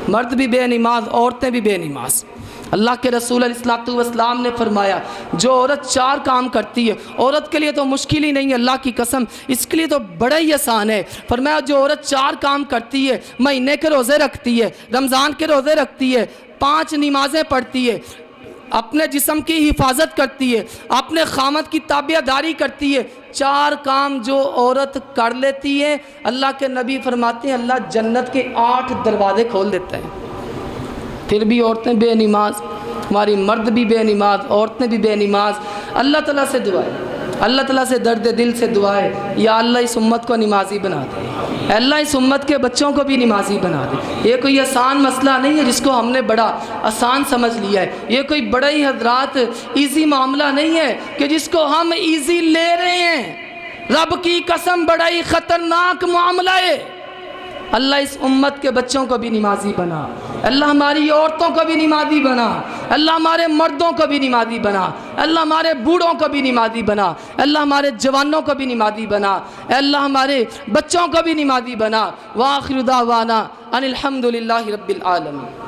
مرد بھی بے نماز، عورتیں بھی بے نماز۔ اللہ کے رسول علیہ السلام نے فرمایا جو عورت 4 کام کرتی ہے، عورت کے لیے تو مشکل ہی نہیں ہے، اللہ کی قسم اس کے لیے تو بڑا ہی آسان ہے۔ فرمایا جو عورت 4 کام کرتی ہے، مہینے کے روزے رکھتی ہے، رمضان کے روزے رکھتی ہے، 5 نمازیں پڑھتی ہے، اپنے جسم کی حفاظت کرتی ہے، اپنے خامد کی تابع داری کرتی ہے، 4 کام جو عورت کر لیتی ہے، اللہ کے نبی فرماتے ہیں اللہ جنت کے 8 دروازے کھول دیتا ہے۔ پھر بھی عورتیں بے نماز، ہماری مرد بھی بے نماز، عورتیں بھی بے نماز۔ اللہ تعالیٰ سے دعا ہے، اللہ تعالیٰ سے درد دل سے دعا ہے، یا اللہ اس امت کو نمازی بنا دے، اللہ اس امت کے بچوں کو بھی نمازی بنا دے۔ یہ کوئی آسان مسئلہ نہیں ہے جس کو ہم نے بڑا آسان سمجھ لیا ہے، یہ کوئی بڑا ہی حضرات ایزی معاملہ نہیں ہے کہ جس کو ہم ایزی لے رہے ہیں۔ رب کی قسم بڑا ہی خطرناک معاملہ ہے۔ اللہ اس امت کے بچوں کو بھی نمازی بنا، اللہ ہماری عورتوں کو بھی نمازی بنا، اللہ ہمارے مردوں کو بھی نمازی بنا، اللہ ہمارے بوڑھوں کو بھی نمازی بنا، اللہ ہمارے جوانوں کو بھی نمازی بنا، اللہ ہمارے بچوں کو بھی نمازی بنا۔ وآخر دعوانا ان الحمدللہ رب العالمین۔